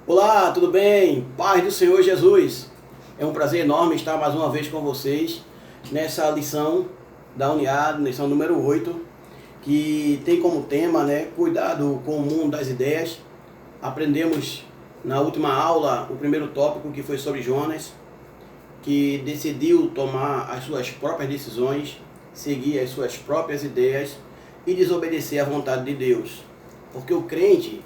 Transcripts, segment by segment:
Olá, tudo bem? Paz do Senhor Jesus. É um prazer enorme estar mais uma vez com vocês nessa lição da Uniado, lição número 8, que tem como tema, cuidado com o mundo das ideias. Aprendemos na última aula o primeiro tópico, que foi sobre Jonas, que decidiu tomar as suas próprias decisões, seguir as suas próprias ideias e desobedecer à vontade de Deus. Porque o crente,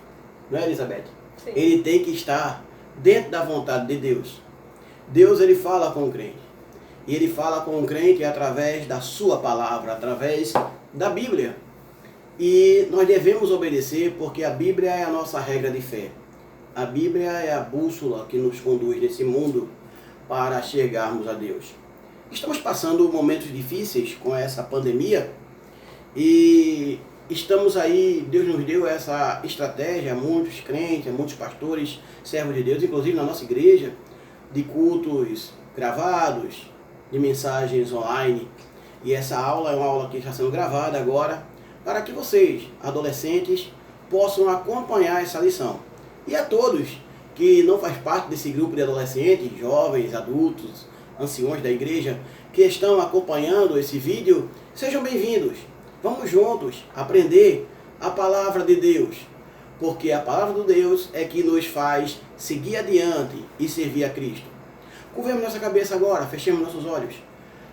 não é, Elizabeth? Sim. Ele tem que estar dentro da vontade de Deus. Deus, ele fala com o crente. E ele fala com o crente através da sua palavra, através da Bíblia. E nós devemos obedecer porque a Bíblia é a nossa regra de fé. A Bíblia é a bússola que nos conduz nesse mundo para chegarmos a Deus. Estamos passando momentos difíceis com essa pandemia e estamos aí, Deus nos deu essa estratégia, muitos crentes, muitos pastores, servos de Deus, inclusive na nossa igreja, de cultos gravados, de mensagens online. E essa aula é uma aula que está sendo gravada agora, para que vocês, adolescentes, possam acompanhar essa lição. E a todos que não faz parte desse grupo de adolescentes, jovens, adultos, anciões da igreja, que estão acompanhando esse vídeo, sejam bem-vindos. Vamos juntos aprender a palavra de Deus, porque a palavra de Deus é que nos faz seguir adiante e servir a Cristo. Curvemos nossa cabeça agora, fechemos nossos olhos.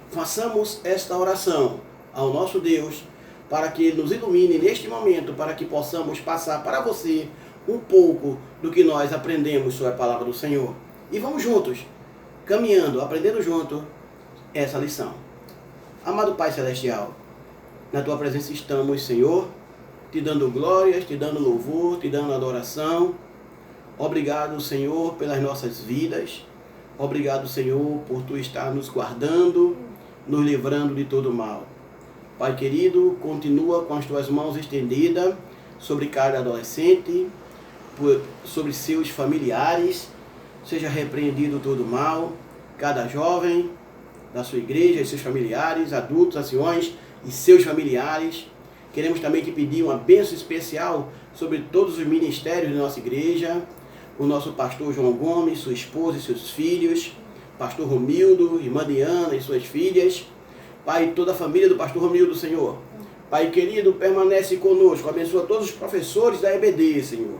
Façamos esta oração ao nosso Deus, para que Ele nos ilumine neste momento, para que possamos passar para você um pouco do que nós aprendemos sobre a palavra do Senhor. E vamos juntos, caminhando, aprendendo junto essa lição. Amado Pai Celestial, na Tua presença estamos, Senhor, te dando glórias, te dando louvor, te dando adoração. Obrigado, Senhor, pelas nossas vidas. Obrigado, Senhor, por Tu estar nos guardando, nos livrando de todo mal. Pai querido, continua com as Tuas mãos estendidas sobre cada adolescente, sobre seus familiares. Seja repreendido todo mal, cada jovem da sua igreja e seus familiares, adultos, anciões e seus familiares. Queremos também te pedir uma bênção especial sobre todos os ministérios da nossa igreja, o nosso pastor João Gomes, sua esposa e seus filhos, pastor Romildo, irmã Diana e suas filhas, Pai, toda a família do pastor Romildo, Senhor. Pai querido, permanece conosco, abençoa todos os professores da EBD, Senhor.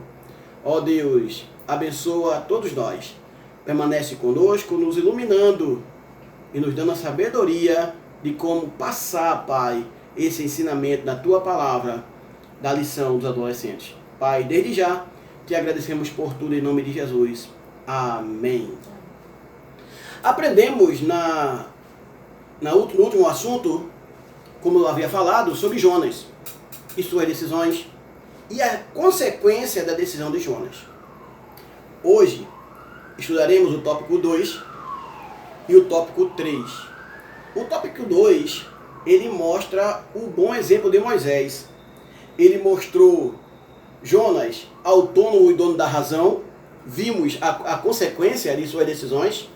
Ó Deus, abençoa todos nós, permanece conosco, nos iluminando e nos dando a sabedoria de como passar, Pai, esse ensinamento da Tua palavra, da lição dos adolescentes. Pai, desde já, te agradecemos por tudo em nome de Jesus. Amém. Aprendemos no último assunto, como eu havia falado, sobre Jonas e suas decisões e a consequência da decisão de Jonas. Hoje, estudaremos o tópico 2 e o tópico 3. O tópico 2, ele mostra o bom exemplo de Moisés. Ele mostrou Jonas autônomo e dono da razão. Vimos a consequência de suas decisões,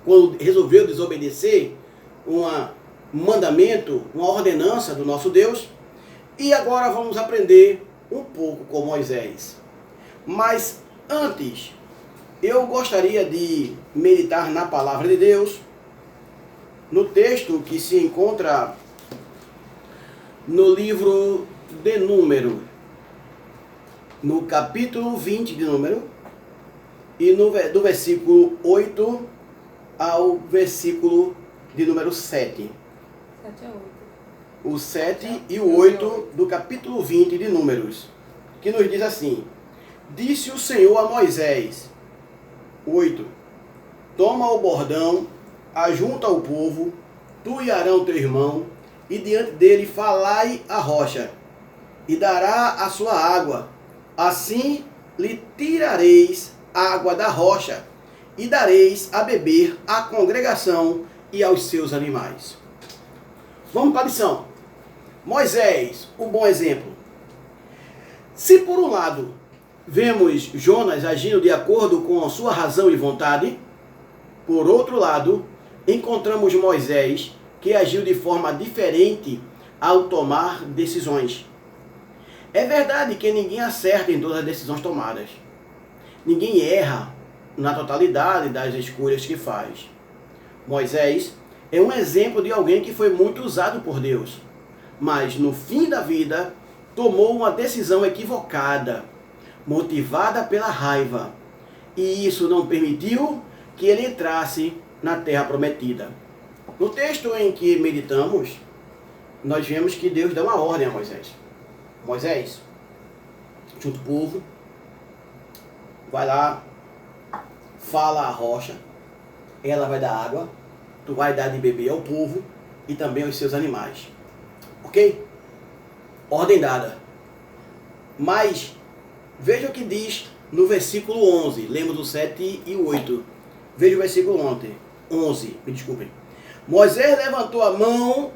quando resolveu desobedecer um mandamento, uma ordenança do nosso Deus. E agora vamos aprender um pouco com Moisés. Mas antes, eu gostaria de meditar na palavra de Deus, no texto que se encontra no livro de Número, no capítulo 20 de Número, e do versículo 8 ao versículo de número 7. 7 a 8. O 7 e o 8 do capítulo 20 de Números, que nos diz assim: Disse o Senhor a Moisés, 8, toma o bordão, ajunta o povo, tu e Arão teu irmão, e diante dele falai a rocha, e dará a sua água. Assim lhe tirareis água da rocha, e dareis a beber à congregação e aos seus animais. Vamos para a lição. Moisés, o bom exemplo. Se por um lado vemos Jonas agindo de acordo com a sua razão e vontade, por outro lado, encontramos Moisés que agiu de forma diferente ao tomar decisões. É verdade que ninguém acerta em todas as decisões tomadas. Ninguém erra na totalidade das escolhas que faz. Moisés é um exemplo de alguém que foi muito usado por Deus, mas no fim da vida tomou uma decisão equivocada, motivada pela raiva, e isso não permitiu que ele entrasse na terra prometida. No texto em que meditamos, nós vemos que Deus dá uma ordem a Moisés. Moisés, junto com o povo, vai lá, fala a rocha, ela vai dar água, tu vai dar de beber ao povo e também aos seus animais. Ok? Ordem dada. Mas, veja o que diz no versículo 11. Lemos o 7 e o 8. Veja o versículo 11. Me desculpem. Moisés levantou a mão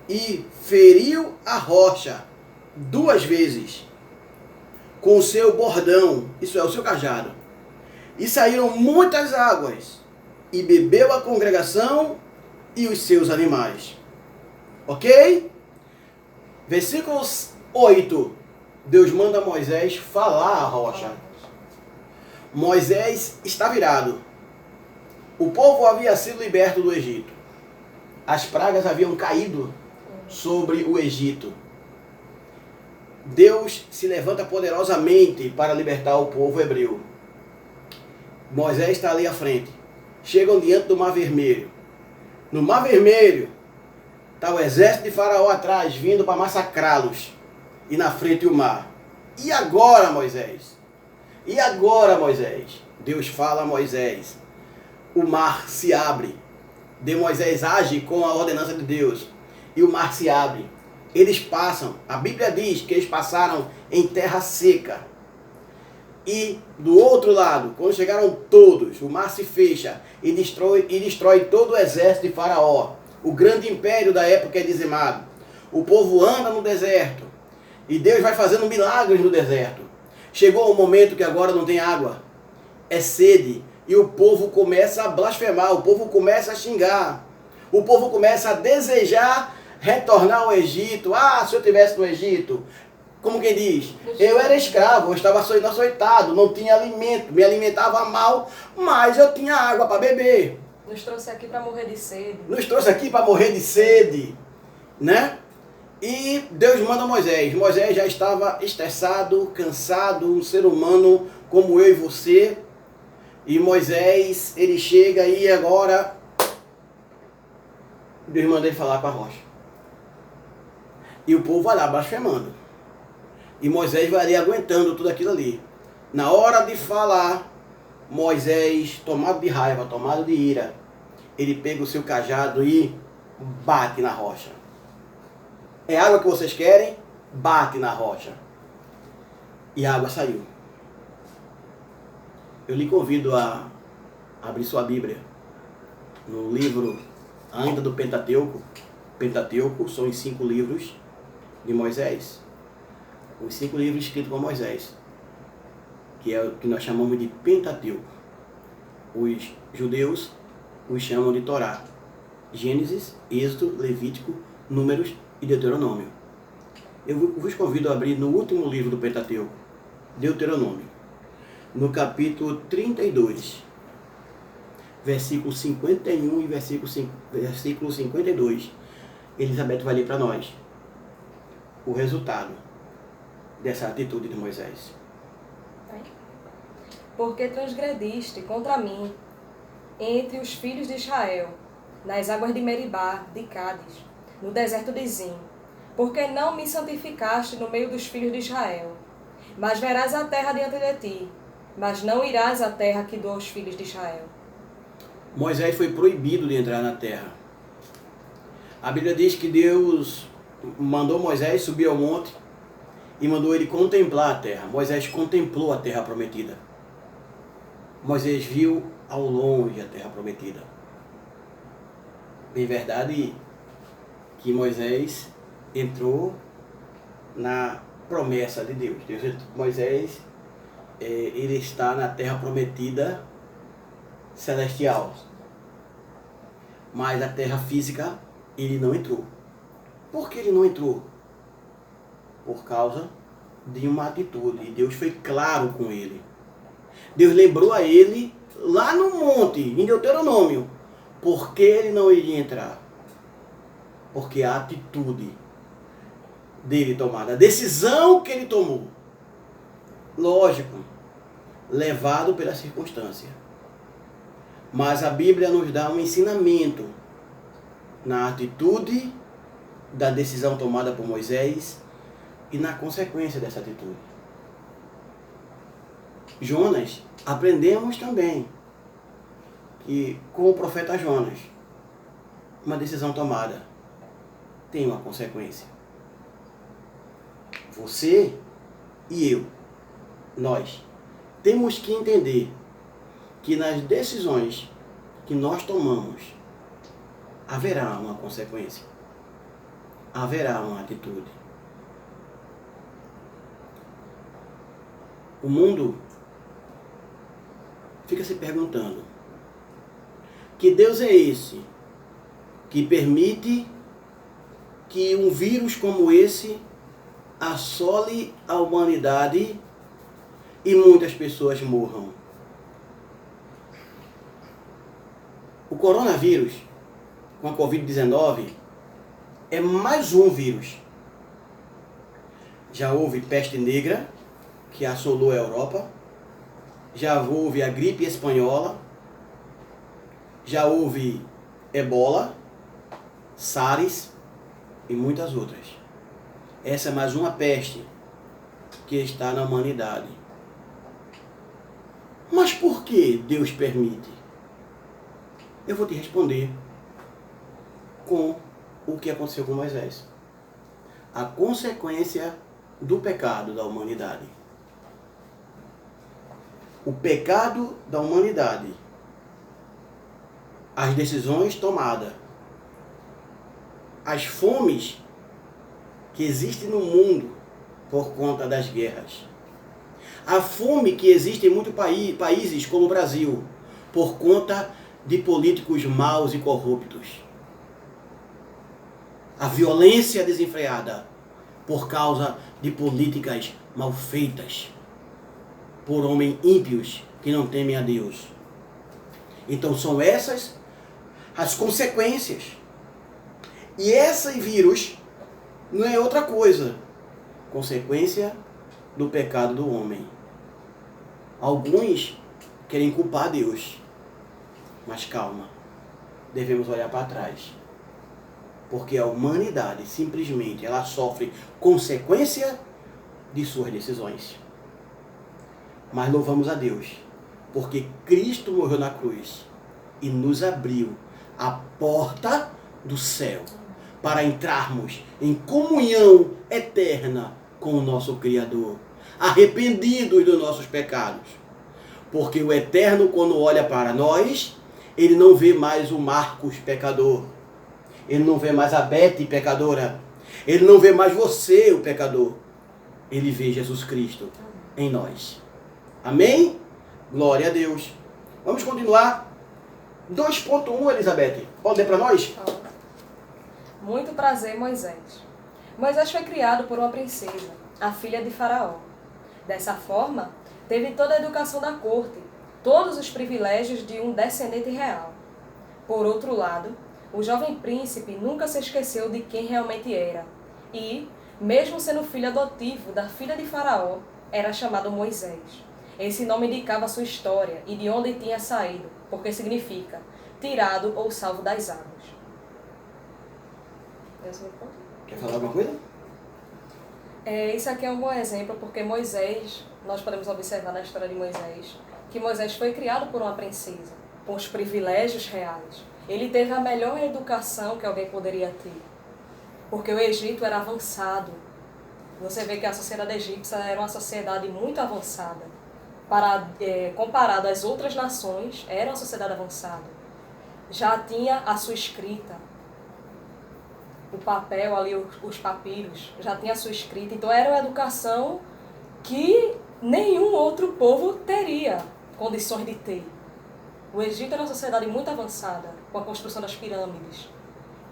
e feriu a rocha 2 vezes com o seu bordão, isso é, o seu cajado. E saíram muitas águas, e bebeu a congregação e os seus animais. Ok? Versículo 8. Deus manda Moisés falar a rocha. Moisés está virado. O povo havia sido liberto do Egito. As pragas haviam caído sobre o Egito. Deus se levanta poderosamente para libertar o povo hebreu. Moisés está ali à frente. Chegam diante do Mar Vermelho. No Mar Vermelho está o exército de Faraó atrás, vindo para massacrá-los. E na frente o mar. E agora, Moisés? E agora, Moisés? Deus fala a Moisés. O mar se abre. Moisés age com a ordenança de Deus. E o mar se abre. Eles passam. A Bíblia diz que eles passaram em terra seca. E do outro lado, quando chegaram todos, o mar se fecha e destrói todo o exército de Faraó. O grande império da época é dizimado. O povo anda no deserto. E Deus vai fazendo milagres no deserto. Chegou o momento que agora não tem água. É sede. E o povo começa a blasfemar. O povo começa a xingar. O povo começa a desejar retornar ao Egito. Ah, se eu estivesse no Egito. Como quem diz, eu era escravo, eu estava sendo açoitado, não tinha alimento, me alimentava mal, mas eu tinha água para beber. Nos trouxe aqui para morrer de sede. Nos trouxe aqui para morrer de sede, né? E Deus manda Moisés. Moisés já estava estressado, cansado, um ser humano como eu e você. E Moisés, ele chega e agora Deus manda ele falar com a rocha. E o povo vai lá blasfemando. E Moisés vai ali aguentando tudo aquilo ali. Na hora de falar, Moisés, tomado de raiva, tomado de ira, ele pega o seu cajado e bate na rocha. É água que vocês querem? Bate na rocha. E a água saiu. Eu lhe convido a abrir sua Bíblia no livro ainda do Pentateuco. Pentateuco são os 5 livros de Moisés. Os 5 livros escritos por Moisés, que é o que nós chamamos de Pentateuco. Os judeus os chamam de Torá. Gênesis, Êxodo, Levítico, Números e Deuteronômio. Eu vos convido a abrir no último livro do Pentateuco, Deuteronômio, no capítulo 32, versículo 51 e versículo 52. Elizabeth vai ler para nós o resultado dessa atitude de Moisés. Porque transgrediste contra mim entre os filhos de Israel, nas águas de Meribá, de Cádiz, no deserto de Zim, porque não me santificaste no meio dos filhos de Israel. Mas verás a terra diante de ti, mas não irás à terra que dou aos filhos de Israel. Moisés foi proibido de entrar na terra. A Bíblia diz que Deus mandou Moisés subir ao monte e mandou ele contemplar a terra. Moisés contemplou a terra prometida. Moisés viu ao longe a terra prometida. Bem verdade que Moisés entrou na promessa de Deus. Moisés, ele está na terra prometida celestial. Mas a terra física, ele não entrou. Por que ele não entrou? Por causa de uma atitude. E Deus foi claro com ele. Deus lembrou a ele, lá no monte, em Deuteronômio, por que ele não iria entrar. Porque a atitude dele tomada, a decisão que ele tomou, lógico, levado pela circunstância. Mas a Bíblia nos dá um ensinamento na atitude da decisão tomada por Moisés e na consequência dessa atitude. Jonas, aprendemos também que com o profeta Jonas, uma decisão tomada tem uma consequência. Você e eu, nós, temos que entender que nas decisões que nós tomamos, haverá uma consequência. Haverá uma atitude. O mundo fica se perguntando: que Deus é esse que permite que um vírus como esse assole a humanidade e muitas pessoas morram? O coronavírus, com a Covid-19, é mais um vírus. Já houve peste negra, que assolou a Europa. Já houve a gripe espanhola. Já houve ebola, SARS e muitas outras. Essa é mais uma peste que está na humanidade. Mas por que Deus permite? Eu vou te responder com o que aconteceu com Moisés. A consequência do pecado da humanidade. O pecado da humanidade. As decisões tomadas. As fomes que existem no mundo por conta das guerras. A fome que existe em muitos países como o Brasil por conta de políticos maus e corruptos. A violência desenfreada por causa de políticas mal feitas por homens ímpios que não temem a Deus. Então são essas as consequências. E esse vírus não é outra coisa. Consequência do pecado do homem. Alguns querem culpar Deus. Mas calma, devemos olhar para trás. Porque a humanidade simplesmente ela sofre consequência de suas decisões. Mas louvamos a Deus, porque Cristo morreu na cruz e nos abriu a porta do céu para entrarmos em comunhão eterna com o nosso Criador, arrependidos dos nossos pecados. Porque o Eterno, quando olha para nós, ele não vê mais o Marcos pecador. Ele não vê mais a Bete pecadora. Ele não vê mais você, o pecador. Ele vê Jesus Cristo em nós. Amém? Glória a Deus. Vamos continuar. 2.1, Elizabeth. Pode ler para nós? Muito prazer, Moisés. Moisés foi criado por uma princesa, a filha de Faraó. Dessa forma, teve toda a educação da corte, todos os privilégios de um descendente real. Por outro lado, o jovem príncipe nunca se esqueceu de quem realmente era e, mesmo sendo filho adotivo da filha de Faraó, era chamado Moisés. Esse nome indicava sua história e de onde tinha saído, porque significa tirado ou salvo das águas. Quer falar alguma coisa? Isso aqui é um bom exemplo, porque Moisés, nós podemos observar na história de Moisés, que Moisés foi criado por uma princesa, com os privilégios reais. Ele teve a melhor educação que alguém poderia ter, porque o Egito era avançado. Você vê que a sociedade egípcia era uma sociedade muito avançada. Comparado às outras nações, era uma sociedade avançada. Já tinha a sua escrita, o papel ali, os papiros, já tinha a sua escrita. Então era uma educação que nenhum outro povo teria condições de ter. O Egito era uma sociedade muito avançada, com a construção das pirâmides.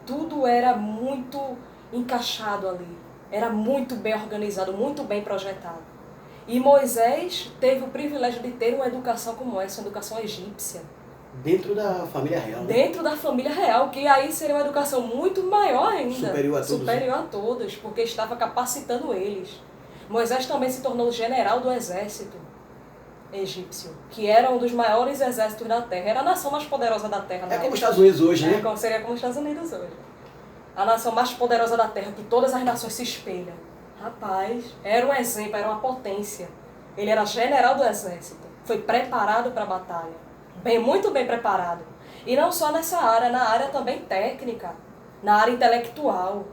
Tudo era muito encaixado ali. Era muito bem organizado, muito bem projetado. E Moisés teve o privilégio de ter uma educação como essa, uma educação egípcia. Dentro da família real. Né? Dentro da família real, que aí seria uma educação muito maior ainda. Superior a todos. Superior a todos, porque estava capacitando eles. Moisés também se tornou general do exército egípcio, que era um dos maiores exércitos da terra. Era a nação mais poderosa da terra. É como os Estados Unidos hoje, né? Seria como os Estados Unidos hoje. A nação mais poderosa da terra, que todas as nações se espelham. Rapaz, era um exemplo, era uma potência. Ele era general do exército. Foi preparado para a batalha. Muito bem preparado. E não só nessa área, na área também técnica, na área intelectual,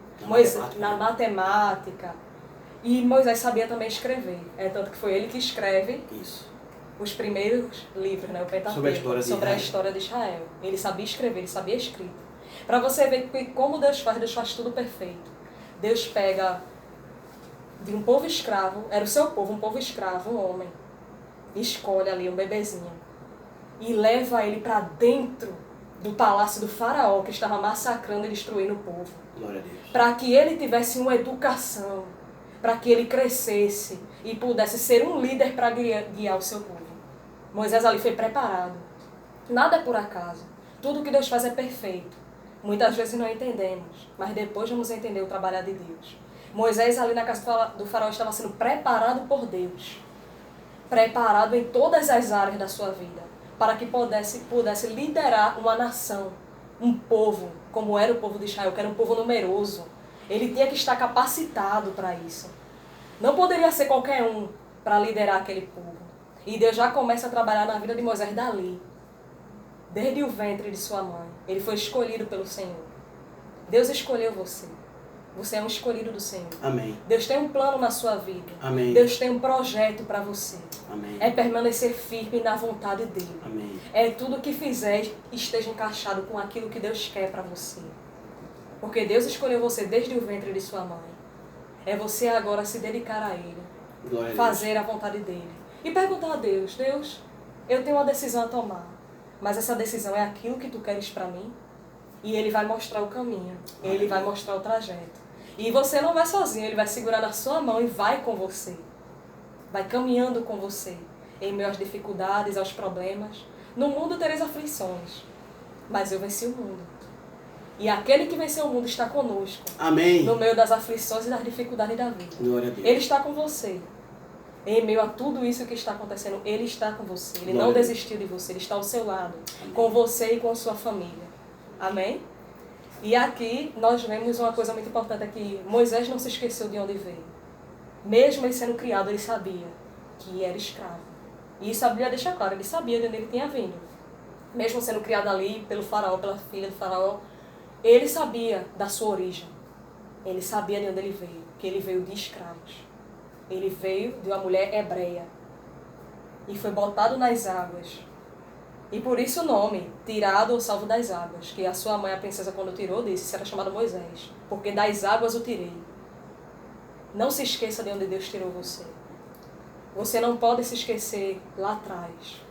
na matemática. E Moisés sabia também escrever. É tanto que foi ele que escreve os primeiros livros, né, o Pentateuco, sobre a história de Israel. Ele sabia escrever, ele sabia escrita. Para você ver que como Deus faz tudo perfeito. Deus pega de um povo escravo, era o seu povo, um povo escravo, um homem, escolhe ali um bebezinho e leva ele para dentro do palácio do faraó, que estava massacrando e destruindo o povo. Glória a Deus. Para que ele tivesse uma educação, para que ele crescesse e pudesse ser um líder para guiar o seu povo. Moisés ali foi preparado. Nada é por acaso. Tudo que Deus faz é perfeito. Muitas vezes não entendemos, mas depois vamos entender o trabalho de Deus. Moisés ali na casa do faraó estava sendo preparado por Deus. Preparado em todas as áreas da sua vida, para que pudesse liderar uma nação, um povo, como era o povo de Israel, que era um povo numeroso. Ele tinha que estar capacitado para isso. Não poderia ser qualquer um para liderar aquele povo. E Deus já começa a trabalhar na vida de Moisés dali. Desde o ventre de sua mãe. Ele foi escolhido pelo Senhor. Deus escolheu você. Você é um escolhido do Senhor. Amém. Deus tem um plano na sua vida. Amém. Deus tem um projeto para você. Amém. É permanecer firme na vontade dEle. Amém. É tudo que fizer esteja encaixado com aquilo que Deus quer para você. Porque Deus escolheu você desde o ventre de sua mãe. É você agora se dedicar a Ele. Glória a fazer Deus. a vontade dEle. E perguntar a Deus, Deus, eu tenho uma decisão a tomar. Mas essa decisão é aquilo que Tu queres para mim? E Ele vai mostrar o caminho. Ele vai mostrar o trajeto. E você não vai sozinho, Ele vai segurar na sua mão e vai com você. Vai caminhando com você. Em meio às dificuldades, aos problemas. No mundo tereis aflições. Mas eu venci o mundo. E aquele que venceu o mundo está conosco. Amém. No meio das aflições e das dificuldades da vida. Glória a Deus. Ele está com você. Em meio a tudo isso que está acontecendo, Ele está com você. Ele não desistiu de você, Ele está ao seu lado. Amém. Com você e com a sua família. Amém? E aqui nós vemos uma coisa muito importante aqui. Moisés não se esqueceu de onde veio. Mesmo ele sendo criado, ele sabia que era escravo. E isso a Bíblia deixa claro, ele sabia de onde ele tinha vindo. Mesmo sendo criado ali pelo faraó, pela filha do faraó, ele sabia da sua origem. Ele sabia de onde ele veio, que ele veio de escravos. Ele veio de uma mulher hebreia. E foi botado nas águas. E por isso o nome, tirado ou salvo das águas, que a sua mãe, a princesa, quando tirou, disse, será chamado Moisés, porque das águas o tirei. Não se esqueça de onde Deus tirou você. Você não pode se esquecer lá atrás.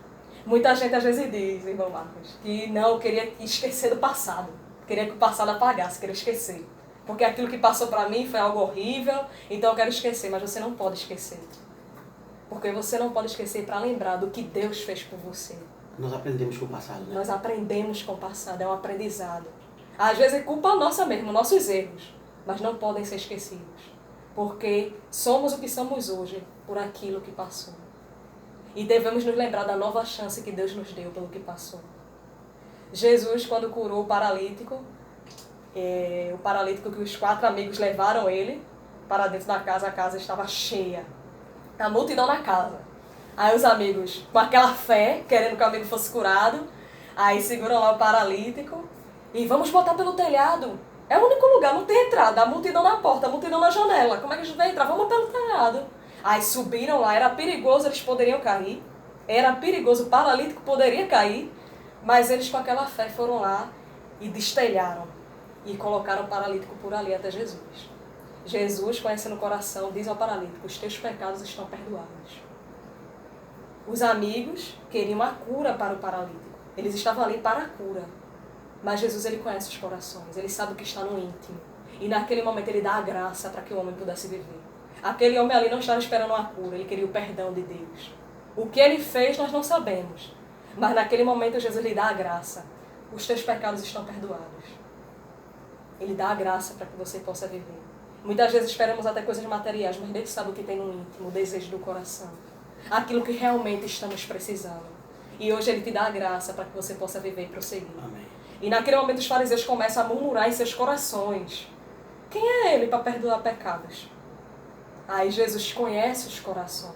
Muita gente às vezes diz, irmão Marcos, que não, queria esquecer do passado. Queria que o passado apagasse, queria esquecer. Porque aquilo que passou para mim foi algo horrível, então eu quero esquecer, mas você não pode esquecer. Porque você não pode esquecer para lembrar do que Deus fez por você. Nós aprendemos com o passado, né? Nós aprendemos com o passado, é um aprendizado. Às vezes é culpa nossa mesmo, nossos erros, mas não podem ser esquecidos. Porque somos o que somos hoje por aquilo que passou. E devemos nos lembrar da nova chance que Deus nos deu pelo que passou. Jesus, quando curou o paralítico que os 4 amigos levaram ele para dentro da casa, a casa estava cheia. A multidão na casa. Aí os amigos, com aquela fé, querendo que o amigo fosse curado, aí seguram lá o paralítico e vamos botar pelo telhado. É o único lugar, não tem entrada, a multidão na porta, a multidão na janela. Como é que a gente vai entrar? Vamos pelo telhado. Aí subiram lá, era perigoso, eles poderiam cair. Era perigoso, o paralítico poderia cair. Mas eles com aquela fé foram lá e destelharam. E colocaram o paralítico por ali até Jesus. Jesus, conhecendo o coração, diz ao paralítico, os teus pecados estão perdoados. Os amigos queriam a cura para o paralítico. Eles estavam ali para a cura. Mas Jesus, ele conhece os corações. Ele sabe o que está no íntimo. E naquele momento ele dá a graça para que o homem pudesse viver. Aquele homem ali não estava esperando uma cura, ele queria o perdão de Deus. O que ele fez nós não sabemos, mas naquele momento Jesus lhe dá a graça. Os teus pecados estão perdoados. Ele dá a graça para que você possa viver. Muitas vezes esperamos até coisas materiais, mas Deus sabe o que tem no íntimo, o desejo do coração. Aquilo que realmente estamos precisando. E hoje Ele te dá a graça para que você possa viver e prosseguir. Amém. E naquele momento os fariseus começam a murmurar em seus corações. Quem é Ele para perdoar pecados? Aí Jesus conhece os corações.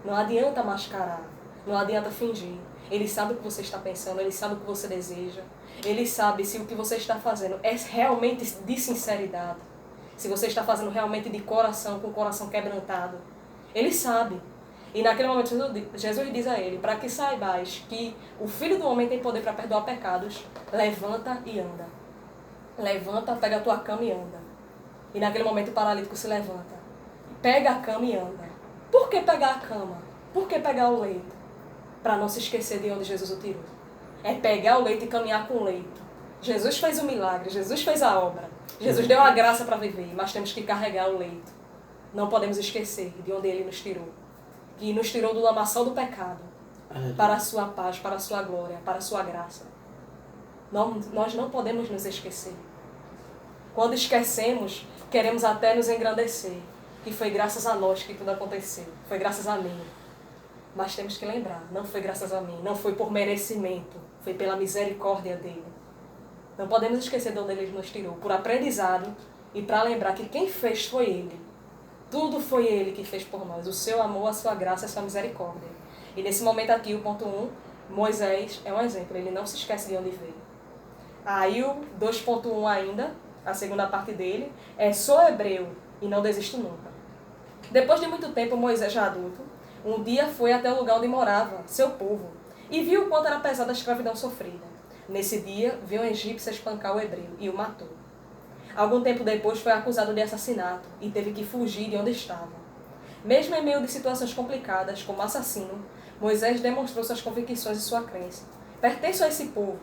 Não adianta mascarar, não adianta fingir. Ele sabe o que você está pensando, Ele sabe o que você deseja. Ele sabe se o que você está fazendo é realmente de sinceridade. Se você está fazendo realmente de coração, com o coração quebrantado. Ele sabe. E naquele momento Jesus diz a ele, para que saibais que o Filho do Homem tem poder para perdoar pecados, levanta e anda. Levanta, pega a tua cama e anda. E naquele momento o paralítico se levanta. Pega a cama e anda. Por que pegar a cama? Por que pegar o leito? Para não se esquecer de onde Jesus o tirou. É pegar o leito e caminhar com o leito. Jesus fez o milagre, Jesus fez a obra. Jesus deu a graça para viver, mas temos que carregar o leito. Não podemos esquecer de onde Ele nos tirou. Que nos tirou do lamaçal do pecado. Para a sua paz, para a sua glória, para a sua graça. Nós não podemos nos esquecer. Quando esquecemos, queremos até nos engrandecer. Que foi graças a nós que tudo aconteceu. Foi graças a mim. Mas temos que lembrar, não foi graças a mim, não foi por merecimento, foi pela misericórdia dele. Não podemos esquecer de onde ele nos tirou, por aprendizado e para lembrar que quem fez foi ele. Tudo foi ele que fez por nós, o seu amor, a sua graça, a sua misericórdia. E nesse momento aqui, o ponto 1, Moisés é um exemplo, ele não se esquece de onde veio. Aí o 2.1 ainda, a segunda parte dele, é sou hebreu e não desisto nunca. Depois de muito tempo, Moisés já adulto, um dia foi até o lugar onde morava, seu povo, e viu o quanto era pesada a escravidão sofrida. Nesse dia, viu um egípcio espancar o hebreu e o matou. Algum tempo depois, foi acusado de assassinato e teve que fugir de onde estava. Mesmo em meio de situações complicadas, como assassino, Moisés demonstrou suas convicções e sua crença. Pertenço a esse povo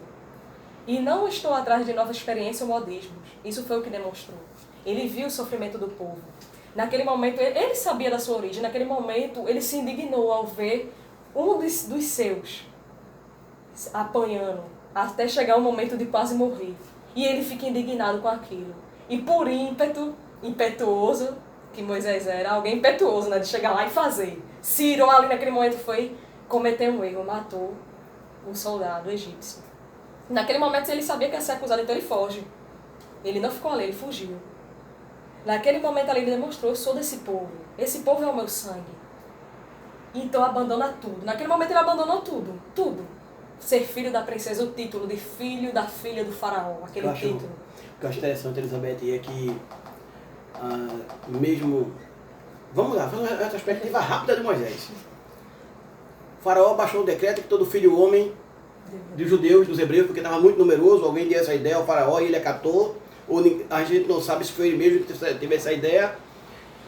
e não estou atrás de nova experiência ou modismos. Isso foi o que demonstrou. Ele viu o sofrimento do povo. Naquele momento, ele sabia da sua origem. Naquele momento, ele se indignou ao ver um dos seus apanhando, até chegar o momento de quase morrer. E ele fica indignado com aquilo. E por ímpeto, impetuoso, que Moisés era, alguém impetuoso, né, de chegar lá e fazer. Ciro, ali naquele momento, foi cometer um erro, matou um soldado egípcio. Naquele momento, ele sabia que ia ser acusado, então ele foge. Ele não ficou ali, ele fugiu. Naquele momento ali ele demonstrou, eu sou desse povo. Esse povo é o meu sangue. Então abandona tudo. Naquele momento ele abandonou tudo. Tudo. Ser filho da princesa, o título de filho da filha do faraó. Aquele título. O que eu acho interessante, Elizabeth, é que mesmo... Vamos lá, vamos uma perspectiva rápida de Moisés. O faraó baixou o decreto que todo filho homem dos judeus, dos hebreus, porque estava muito numeroso, alguém deu essa ideia ao faraó e ele acatou. Ou a gente não sabe se foi ele mesmo que teve essa ideia.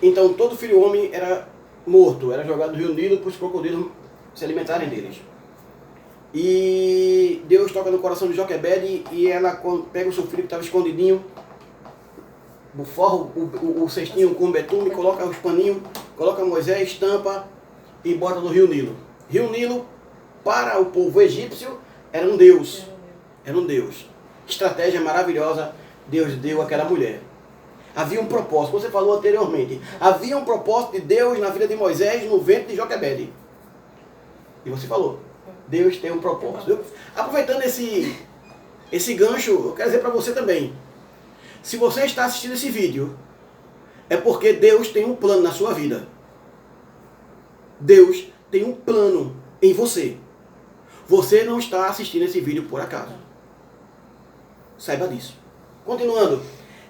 Então todo filho homem era morto, era jogado no rio Nilo para os crocodilos se alimentarem deles. E Deus toca no coração de Joquebede e ela pega o seu filho que estava escondidinho, forra o cestinho com betume, coloca os paninhos, coloca Moisés, tampa e bota no rio Nilo. Rio Nilo, para o povo egípcio, era um Deus. Era um Deus. Estratégia maravilhosa Deus deu àquela mulher. Havia um propósito, você falou anteriormente. Havia um propósito de Deus na vida de Moisés no ventre de Joquebede. E você falou, Deus tem um propósito. Aproveitando esse gancho, eu quero dizer para você também. Se você está assistindo esse vídeo, é porque Deus tem um plano na sua vida. Deus tem um plano em você. Você não está assistindo esse vídeo por acaso. Saiba disso. Continuando,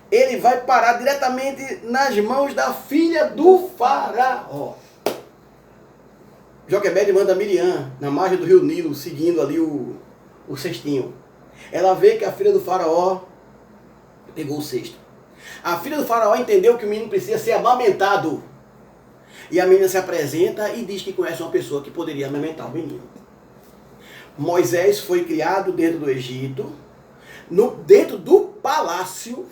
ele vai parar diretamente nas mãos da filha do faraó. Joquebede manda Miriam na margem do rio Nilo, seguindo ali o cestinho. Ela vê que a filha do faraó pegou o cesto. A filha do faraó entendeu que o menino precisa ser amamentado. E a menina se apresenta e diz que conhece uma pessoa que poderia amamentar o menino. Moisés foi criado dentro do Egito, dentro do palácio,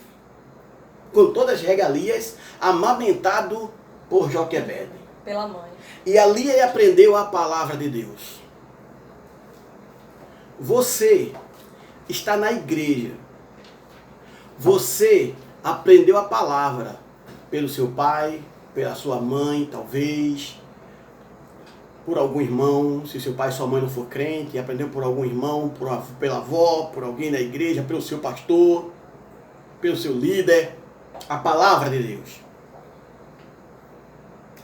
com todas as regalias, amamentado por Joquebede. Pela mãe. E ali ele aprendeu a palavra de Deus. Você está na igreja. Você aprendeu a palavra pelo seu pai, pela sua mãe, talvez, por algum irmão, se seu pai e sua mãe não for crente, aprendeu por algum irmão, pela avó, por alguém da igreja, pelo seu pastor, pelo seu líder, a palavra de Deus.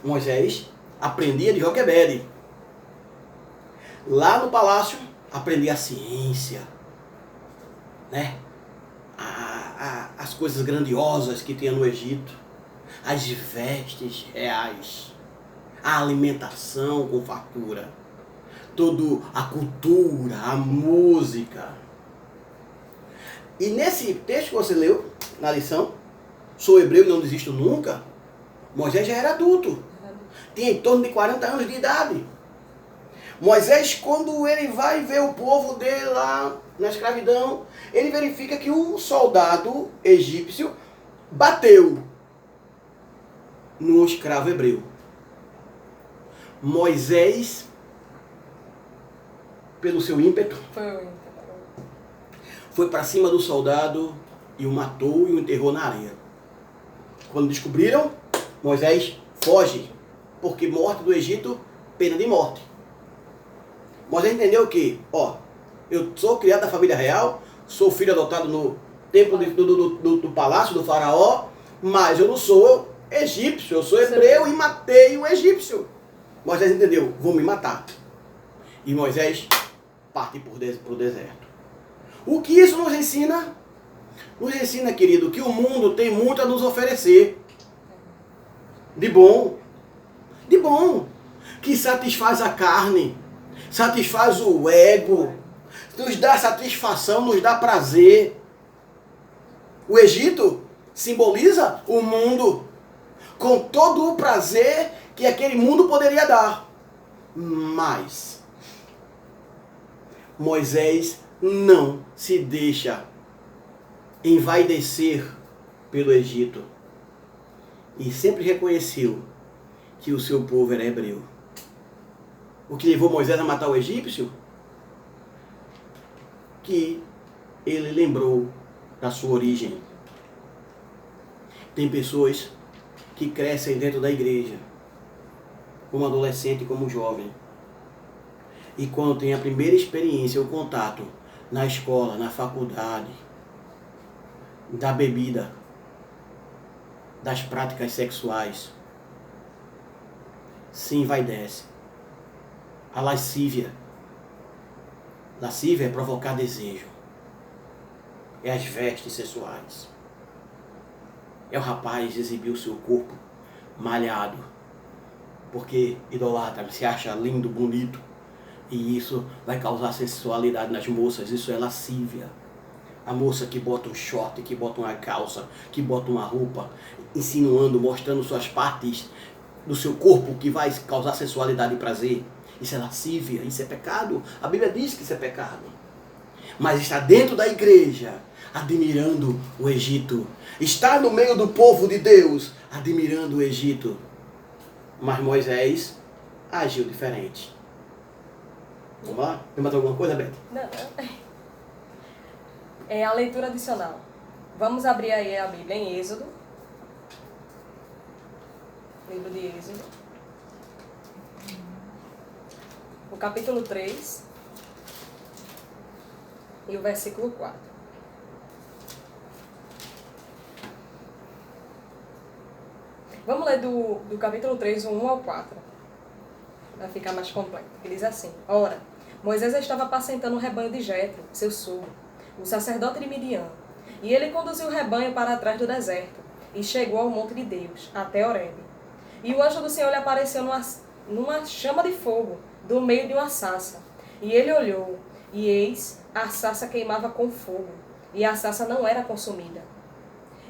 Moisés aprendia de Joquebede. Lá no palácio, aprendia a ciência, né? As coisas grandiosas que tinha no Egito, as vestes reais, a alimentação com fartura, toda a cultura, a música. E nesse texto que você leu, na lição, sou hebreu e não desisto nunca, Moisés já era adulto, tinha em torno de 40 anos de idade. Moisés, quando ele vai ver o povo dele lá na escravidão, ele verifica que um soldado egípcio bateu no escravo hebreu. Moisés, pelo seu ímpeto, foi para cima do soldado e o matou e o enterrou na areia. Quando descobriram, Moisés foge, porque morte do Egito, pena de morte. Moisés entendeu que, eu sou criado da família real, sou filho adotado no templo do palácio do faraó, mas eu não sou egípcio, eu sou hebreu e matei o egípcio. Moisés entendeu, vou me matar. E Moisés parte para o deserto. O que isso nos ensina? Nos ensina, querido, que o mundo tem muito a nos oferecer. De bom, que satisfaz a carne, satisfaz o ego, nos dá satisfação, nos dá prazer. O Egito simboliza o mundo, com todo o prazer que aquele mundo poderia dar. Mas Moisés não se deixa envaidecer pelo Egito. E sempre reconheceu que o seu povo era hebreu. O que levou Moisés a matar o egípcio? Que ele lembrou da sua origem. Tem pessoas que crescem dentro da igreja, como adolescente e como jovem. E quando tem a primeira experiência, o contato na escola, na faculdade, da bebida, das práticas sexuais, se envaidece. A lascívia. Lascívia é provocar desejo. É as vestes sexuais. É o rapaz exibir o seu corpo malhado, porque idolatra, se acha lindo, bonito, e isso vai causar sensualidade nas moças. Isso é lascívia. A moça que bota um short, que bota uma calça, que bota uma roupa, insinuando, mostrando suas partes do seu corpo que vai causar sensualidade e prazer. Isso é lascívia, isso é pecado. A Bíblia diz que isso é pecado. Mas está dentro da igreja, admirando o Egito. Está no meio do povo de Deus, admirando o Egito. Mas Moisés agiu diferente. Vamos lá? Tem mais alguma coisa, Beth? Não. É a leitura adicional. Vamos abrir aí a Bíblia em Êxodo. Livro de Êxodo. O capítulo 3. E o versículo 4. Vamos ler do capítulo 3, o 1 ao 4. Vai ficar mais completo. Ele diz assim: Ora, Moisés estava apacentando o rebanho de Jetro, seu sogro, o sacerdote de Midian. E ele conduziu o rebanho para trás do deserto, e chegou ao monte de Deus, até Horebe. E o anjo do Senhor lhe apareceu numa chama de fogo, do meio de uma sarça. E ele olhou, e eis, a sarça queimava com fogo, e a sarça não era consumida.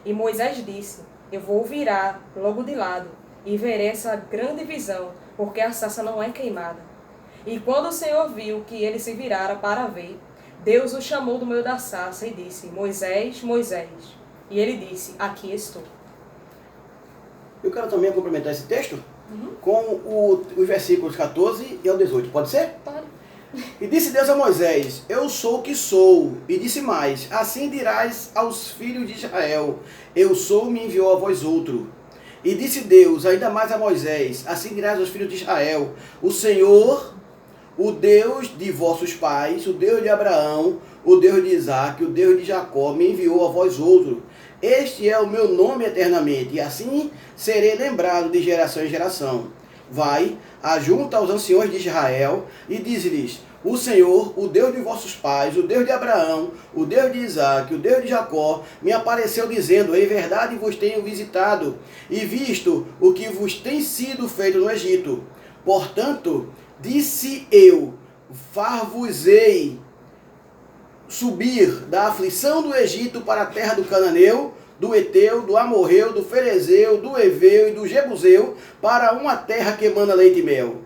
E Moisés disse: Eu vou virar logo de lado, e verei essa grande visão, porque a sarça não é queimada. E quando o Senhor viu que ele se virara para ver, Deus o chamou do meio da sarça e disse: Moisés, Moisés. E ele disse: Aqui estou. Eu quero também complementar esse texto com os versículos 14 e ao 18. Pode ser? Pode. E disse Deus a Moisés, eu sou o que sou. E disse mais, assim dirás aos filhos de Israel, eu sou, me enviou a vós outro. E disse Deus ainda mais a Moisés, assim dirás aos filhos de Israel, o Senhor, o Deus de vossos pais, o Deus de Abraão, o Deus de Isaque, o Deus de Jacó, me enviou a vós outro. Este é o meu nome eternamente, e assim serei lembrado de geração em geração. Vai, ajunta aos anciões de Israel, e diz-lhes, o Senhor, o Deus de vossos pais, o Deus de Abraão, o Deus de Isaque, o Deus de Jacó, me apareceu dizendo, em verdade vos tenho visitado, e visto o que vos tem sido feito no Egito. Portanto, disse eu, far-vos-ei subir da aflição do Egito para a terra do Cananeu, do Eteu, do Amorreu, do Ferezeu, do Eveu e do Jebuseu, para uma terra que emana leite e mel.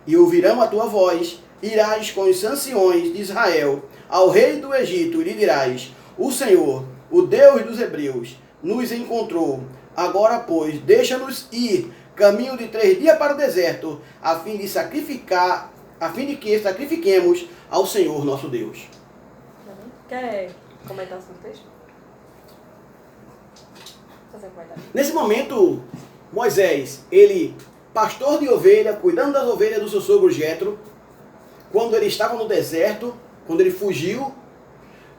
E ouvirão a tua voz, irás com os anciões de Israel ao rei do Egito, e lhe dirás, o Senhor, o Deus dos Hebreus, nos encontrou. Agora, pois, deixa-nos ir caminho de 3 dias para o deserto, a fim de que sacrifiquemos ao Senhor nosso Deus. Quer comentar sobre o texto? Fazer um comentário. Nesse momento, Moisés, ele, pastor de ovelha, cuidando das ovelhas do seu sogro Jetro, quando ele estava no deserto, quando ele fugiu,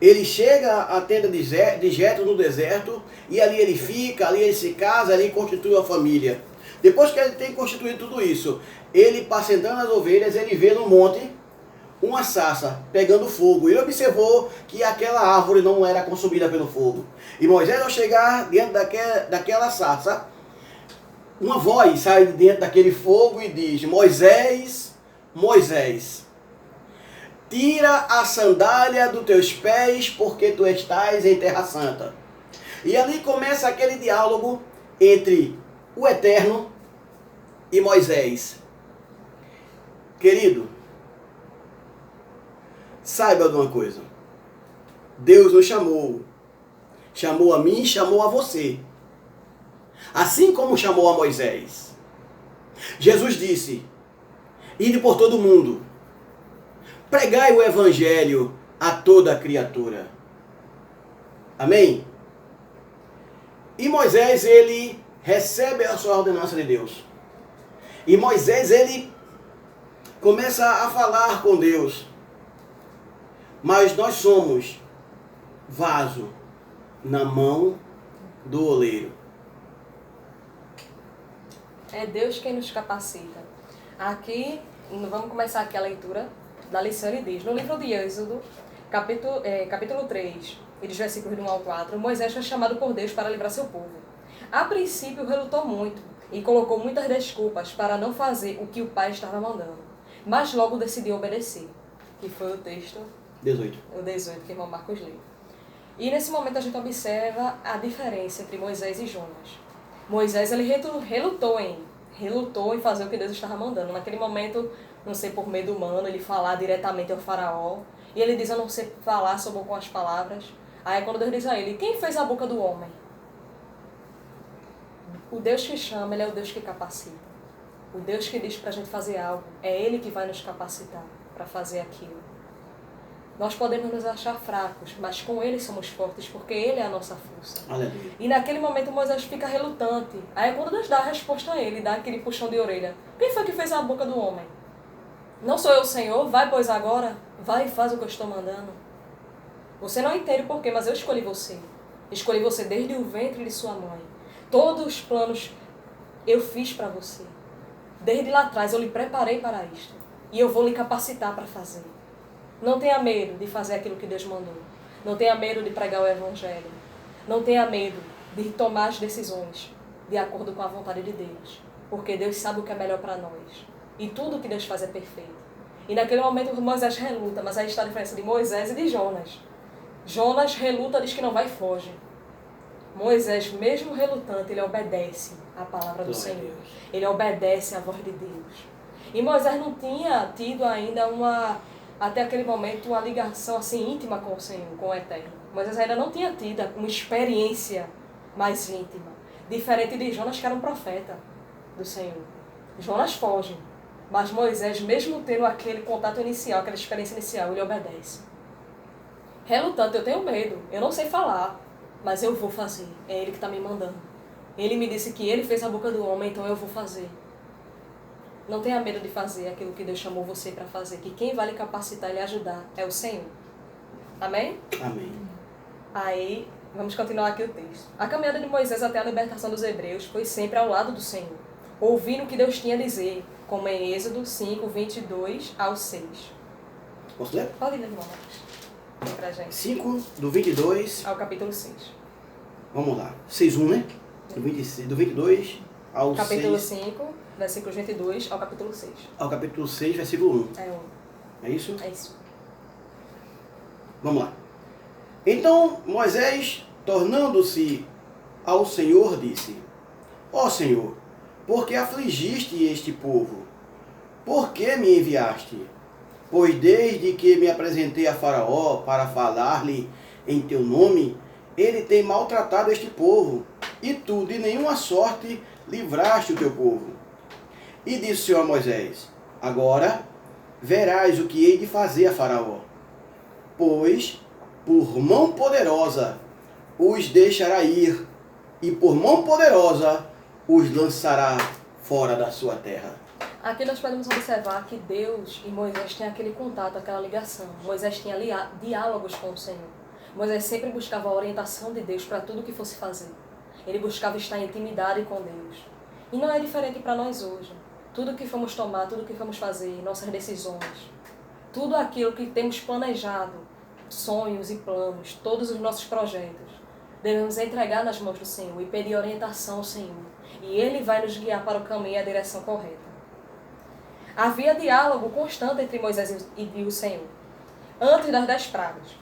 ele chega à tenda de Jetro no deserto, e ali ele fica, ali ele se casa, ali constitui uma família. Depois que ele tem constituído tudo isso, ele apacentando as ovelhas, ele vê no monte uma sarça pegando fogo. Ele observou que aquela árvore não era consumida pelo fogo. E Moisés, ao chegar diante daquela sarça, uma voz sai de dentro daquele fogo e diz, Moisés, Moisés, tira a sandália dos teus pés, porque tu estás em terra santa. E ali começa aquele diálogo entre o Eterno e Moisés. Querido, saiba de uma coisa. Deus nos chamou. Chamou a mim, chamou a você. Assim como chamou a Moisés. Jesus disse, ide por todo o mundo. Pregai o evangelho a toda criatura. Amém? E Moisés, ele recebe a sua ordenança de Deus. E Moisés, ele começa a falar com Deus. Mas nós somos vaso na mão do oleiro. É Deus quem nos capacita. Aqui, vamos começar aqui a leitura da lição. Ele diz, no livro de Êxodo, capítulo 3, e dos versículos de 1 ao 4, Moisés foi chamado por Deus para livrar seu povo. A princípio relutou muito e colocou muitas desculpas para não fazer o que o pai estava mandando. Mas logo decidiu obedecer, que foi o texto 18. O 18, que o irmão Marcos leu. E nesse momento a gente observa a diferença entre Moisés e Jonas. Moisés, ele relutou em fazer o que Deus estava mandando. Naquele momento, não sei, por medo humano, ele falar diretamente ao faraó. E ele diz, eu não sei falar só com as palavras. Aí quando Deus diz a ele, quem fez a boca do homem? O Deus que chama, ele é o Deus que capacita. O Deus que diz para a gente fazer algo, é Ele que vai nos capacitar para fazer aquilo. Nós podemos nos achar fracos, mas com Ele somos fortes, porque Ele é a nossa força. Aleluia. E naquele momento Moisés fica relutante. Aí quando Deus dá a resposta a ele, dá aquele puxão de orelha. Quem foi que fez a boca do homem? Não sou eu o Senhor? Vai, pois agora, vai e faz o que eu estou mandando. Você não entende por quê, mas eu escolhi você. Escolhi você desde o ventre de sua mãe. Todos os planos eu fiz para você. Desde lá atrás eu lhe preparei para isto. E eu vou lhe capacitar para fazer. Não tenha medo de fazer aquilo que Deus mandou. Não tenha medo de pregar o Evangelho. Não tenha medo de tomar as decisões de acordo com a vontade de Deus. Porque Deus sabe o que é melhor para nós. E tudo o que Deus faz é perfeito. E naquele momento Moisés reluta, mas aí está a diferença de Moisés e de Jonas. Jonas reluta, diz que não vai e foge. Moisés, mesmo relutante, ele obedece à palavra do Senhor. Ele obedece à voz de Deus. E Moisés não tinha tido ainda até aquele momento, uma ligação assim íntima com o Senhor, com o Eterno. Moisés ainda não tinha tido uma experiência mais íntima. Diferente de Jonas, que era um profeta do Senhor. Jonas foge, mas Moisés, mesmo tendo aquele contato inicial, aquela experiência inicial, ele obedece. Relutante, eu tenho medo, eu não sei falar, mas eu vou fazer. É Ele que está me mandando. Ele me disse que Ele fez a boca do homem, então eu vou fazer. Não tenha medo de fazer aquilo que Deus chamou você para fazer, que quem vai lhe capacitar e lhe ajudar é o Senhor. Amém? Amém. Aí, vamos continuar aqui o texto. A caminhada de Moisés até a libertação dos hebreus foi sempre ao lado do Senhor, ouvindo o que Deus tinha a dizer, como em Êxodo 5, 22 ao 6. Posso ler? Pode ler, irmão Marcos. Vem pra gente. 5, do 22... Ao capítulo 6. Vamos lá. 6:1, né? Do 22 ao Capítulo 6... 5, versículos 22 ao capítulo 6. Ao capítulo 6, versículo 1. É isso? É isso. Vamos lá. Então Moisés, tornando-se ao Senhor, disse: Ó Senhor, por que afligiste este povo? Por que me enviaste? Pois desde que me apresentei a Faraó para falar-lhe em teu nome, ele tem maltratado este povo, e tu de nenhuma sorte livraste o teu povo. E disse o Senhor a Moisés: Agora verás o que hei de fazer a Faraó, pois por mão poderosa os deixará ir, e por mão poderosa os lançará fora da sua terra. Aqui nós podemos observar que Deus e Moisés têm aquele contato, aquela ligação. Moisés tinha diálogos com o Senhor. Moisés sempre buscava a orientação de Deus para tudo o que fosse fazer. Ele buscava estar em intimidade com Deus. E não é diferente para nós hoje. Tudo que vamos tomar, tudo que vamos fazer, nossas decisões, tudo aquilo que temos planejado, sonhos e planos, todos os nossos projetos, devemos entregar nas mãos do Senhor e pedir orientação ao Senhor. E Ele vai nos guiar para o caminho e a direção correta. Havia diálogo constante entre Moisés e o Senhor, antes das 10 pragas.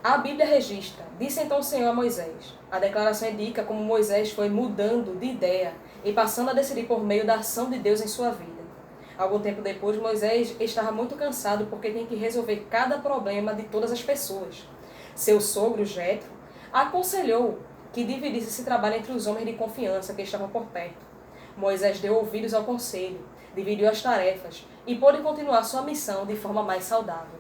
A Bíblia registra: disse então o Senhor a Moisés. A declaração indica como Moisés foi mudando de ideia e passando a decidir por meio da ação de Deus em sua vida. Algum tempo depois, Moisés estava muito cansado porque tinha que resolver cada problema de todas as pessoas. Seu sogro, Jetro, aconselhou que dividisse esse trabalho entre os homens de confiança que estavam por perto. Moisés deu ouvidos ao conselho, dividiu as tarefas e pôde continuar sua missão de forma mais saudável.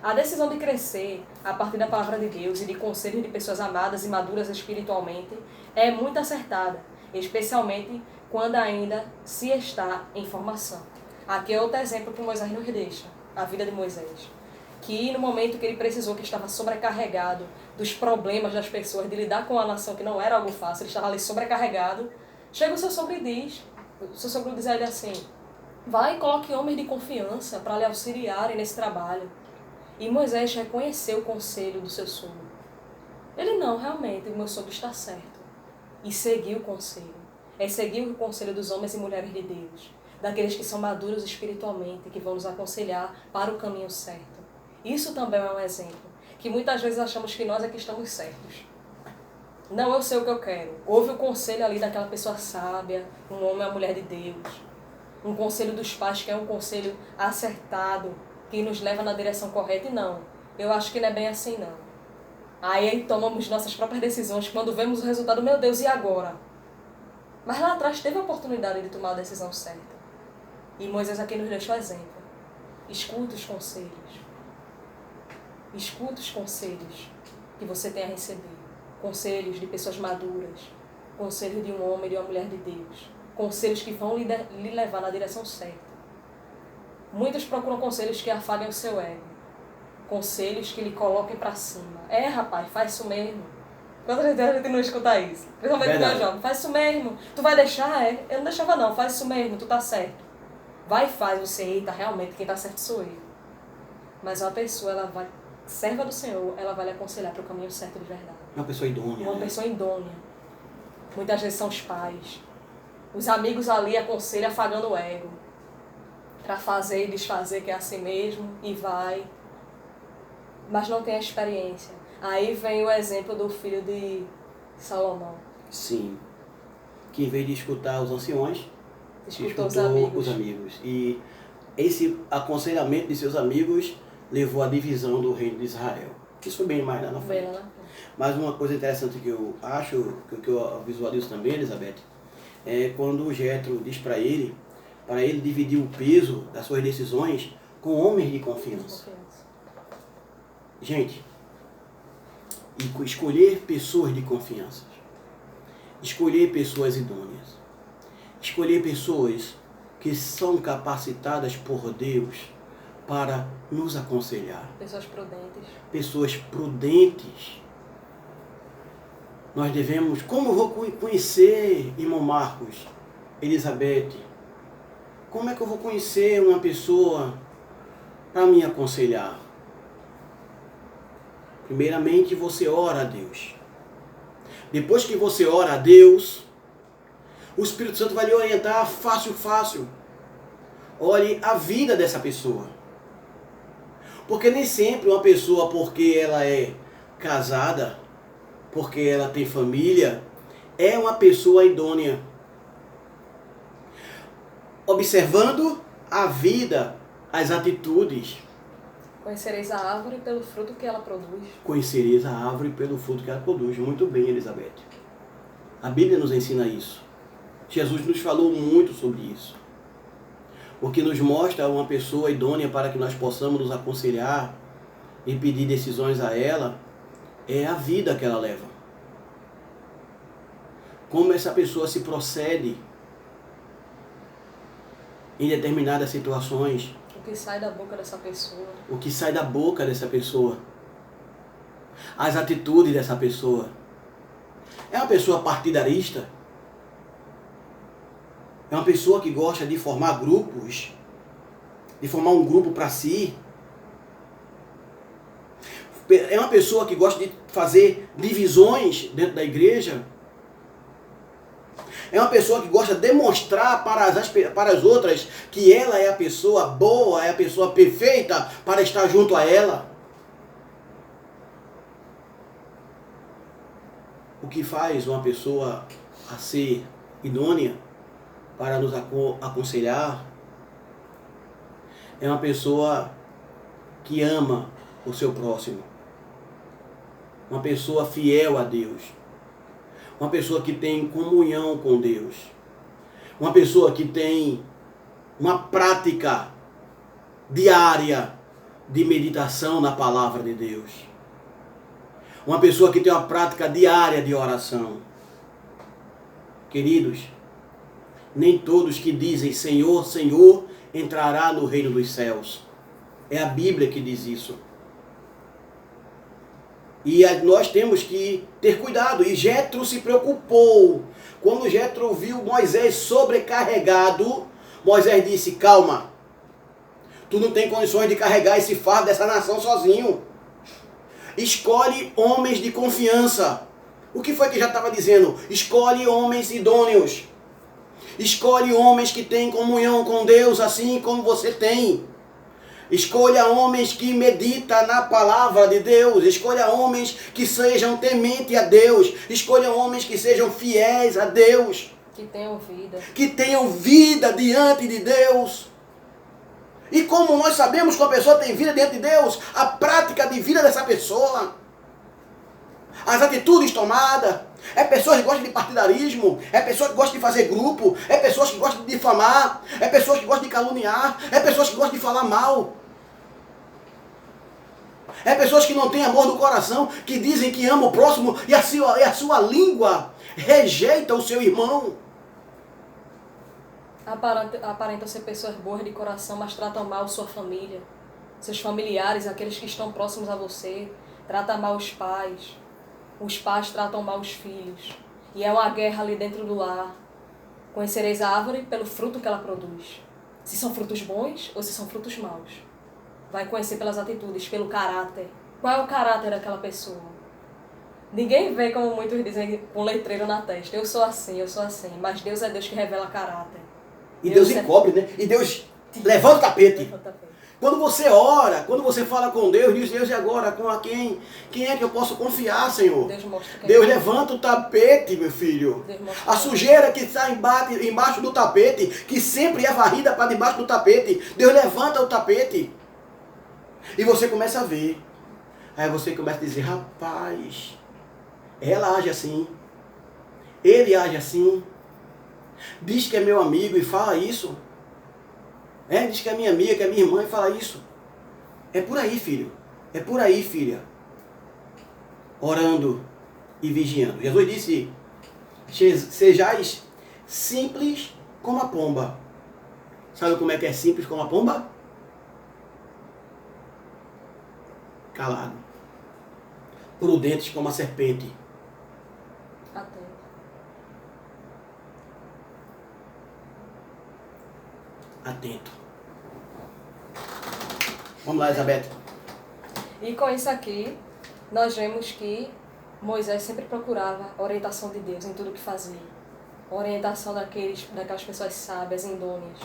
A decisão de crescer a partir da palavra de Deus e de conselhos de pessoas amadas e maduras espiritualmente é muito acertada, especialmente quando ainda se está em formação. Aqui é outro exemplo que Moisés nos deixa, a vida de Moisés. Que no momento que ele precisou, que estava sobrecarregado dos problemas das pessoas, de lidar com a nação, que não era algo fácil, ele estava ali sobrecarregado, chega o seu sogro e diz, o seu sogro diz a ele assim: vai e coloque homens de confiança para lhe auxiliarem nesse trabalho. E Moisés reconheceu o conselho do seu sogro. Ele: não, realmente, o meu sogro está certo. E seguiu o conselho. É seguir o conselho dos homens e mulheres de Deus, daqueles que são maduros espiritualmente, que vão nos aconselhar para o caminho certo. Isso também é um exemplo, que muitas vezes achamos que nós é que estamos certos. Não, eu sei o que eu quero. Houve o conselho ali daquela pessoa sábia, um homem ou uma mulher de Deus. Um conselho dos pais, que é um conselho acertado, que nos leva na direção correta. E não, eu acho que não é bem assim não. Aí tomamos nossas próprias decisões, quando vemos o resultado: meu Deus, e agora? Mas lá atrás teve a oportunidade de tomar a decisão certa. E Moisés aqui nos deixou exemplo. Escuta os conselhos. Escuta os conselhos que você tem a receber. Conselhos de pessoas maduras. Conselhos de um homem e de uma mulher de Deus. Conselhos que vão lhe levar na direção certa. Muitos procuram conselhos que afaguem o seu ego. Conselhos que lhe coloquem para cima. Rapaz, faz isso mesmo. Quantas vezes a gente não escuta isso? Principalmente no meu jovem. Faz isso mesmo. Tu vai deixar? Eu não deixava não. Faz isso mesmo, tu tá certo. Vai e faz. Você: eita, realmente quem tá certo sou eu. Mas uma pessoa, ela vai, serva do Senhor, ela vai lhe aconselhar para o caminho certo de verdade. Uma pessoa idônea. Uma pessoa idônea. Muitas vezes são os pais. Os amigos ali aconselham afagando o ego. Para fazer e desfazer, que é assim mesmo, e vai. Mas não tem a experiência. Aí vem o exemplo do filho de Salomão. Sim. Que em vez de escutar os anciões, Escutou os amigos. E esse aconselhamento de seus amigos levou à divisão do reino de Israel. Isso foi bem mais lá na frente. Bem lá. Mas uma coisa interessante que eu acho, que eu visualizo também, Elizabeth, é quando o Jetro diz para ele dividir o peso das suas decisões com homens de confiança. Gente, e escolher pessoas de confiança, escolher pessoas idôneas, escolher pessoas que são capacitadas por Deus para nos aconselhar. Pessoas prudentes. Pessoas prudentes. Nós devemos, como eu vou conhecer, irmão Marcos, Elizabeth, como é que eu vou conhecer uma pessoa para me aconselhar? Primeiramente você ora a Deus. Depois que você ora a Deus, o Espírito Santo vai lhe orientar fácil. Olhe a vida dessa pessoa. Porque nem sempre uma pessoa, porque ela é casada, porque ela tem família, é uma pessoa idônea. Observando a vida, as atitudes. Conhecereis a árvore pelo fruto que ela produz. Conhecereis a árvore pelo fruto que ela produz. Muito bem, Elizabeth. A Bíblia nos ensina isso. Jesus nos falou muito sobre isso. O que nos mostra uma pessoa idônea para que nós possamos nos aconselhar e pedir decisões a ela é a vida que ela leva. Como essa pessoa se procede em determinadas situações. O que sai da boca dessa pessoa. O que sai da boca dessa pessoa. As atitudes dessa pessoa. É uma pessoa partidarista? É uma pessoa que gosta de formar grupos? De formar um grupo para si? É uma pessoa que gosta de fazer divisões dentro da igreja? É uma pessoa que gosta de demonstrar para as outras que ela é a pessoa boa, é a pessoa perfeita para estar junto a ela? O que faz uma pessoa a ser idônea para nos aconselhar é uma pessoa que ama o seu próximo. Uma pessoa fiel a Deus. Uma pessoa que tem comunhão com Deus. Uma pessoa que tem uma prática diária de meditação na palavra de Deus. Uma pessoa que tem uma prática diária de oração. Queridos, nem todos que dizem Senhor, Senhor, entrará no reino dos céus. É a Bíblia que diz isso. E nós temos que ter cuidado. E Jetro se preocupou. Quando Jetro viu Moisés sobrecarregado, Moisés disse, calma, tu não tem condições de carregar esse fardo dessa nação sozinho. Escolhe homens de confiança. O que foi que já estava dizendo? Escolhe homens idôneos. Escolhe homens que têm comunhão com Deus, assim como você tem. Escolha homens que meditam na palavra de Deus. Escolha homens que sejam tementes a Deus. Escolha homens que sejam fiéis a Deus. Que tenham vida. Que tenham vida diante de Deus. E como nós sabemos que uma pessoa tem vida diante de Deus? A prática de vida dessa pessoa. As atitudes tomadas. É pessoas que gostam de partidarismo. É pessoas que gostam de fazer grupo. É pessoas que gostam de difamar. É pessoas que gostam de caluniar. É pessoas que gostam de falar mal. É pessoas que não têm amor no coração, que dizem que amam o próximo e a sua língua rejeita o seu irmão. Aparentam ser pessoas boas de coração, mas tratam mal sua família, seus familiares, aqueles que estão próximos a você. Tratam mal os pais tratam mal os filhos. E é uma guerra ali dentro do lar. Conhecereis a árvore pelo fruto que ela produz. Se são frutos bons ou se são frutos maus. Vai conhecer pelas atitudes, pelo caráter. Qual é o caráter daquela pessoa? Ninguém vê, como muitos dizem, com letreiro na testa. Eu sou assim, eu sou assim. Mas Deus é Deus que revela caráter. E Deus encobre, né? E Deus levanta o tapete. Quando você ora, quando você fala com Deus, diz, Deus, e agora? Com a quem? Quem é que eu posso confiar, Senhor? Deus levanta o tapete, meu filho. A sujeira que está embaixo do tapete, que sempre é varrida para debaixo do tapete. Deus levanta o tapete. E você começa a ver Aí você começa a dizer, rapaz, ela age assim, ele age assim, diz que é meu amigo e fala isso, diz que é minha amiga, que é minha irmã e fala isso. É por aí, filho, é por aí, filha, orando e vigiando. Jesus disse, sejais simples como a pomba. Sabe como é que é simples como a pomba? Calado. Prudentes como a serpente. Atento. Atento. Vamos lá, Elizabeth. E com isso aqui, nós vemos que Moisés sempre procurava a orientação de Deus em tudo o que fazia. A orientação daquelas pessoas sábias, idôneas.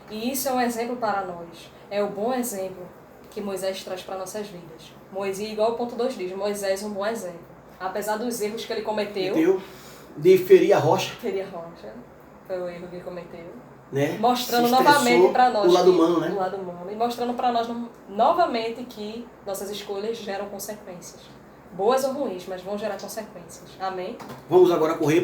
E isso é um exemplo para nós. É o bom exemplo que Moisés traz para nossas vidas. Moisés, igual o ponto 2 diz, Moisés é um bom exemplo. Apesar dos erros que ele cometeu, de ferir a rocha. Ferir a rocha. Foi o erro que ele cometeu. Né? Mostrando novamente para nós o lado humano, né? O lado humano. E mostrando para nós novamente que nossas escolhas geram consequências. Boas ou ruins, mas vão gerar consequências. Amém? Vamos agora correr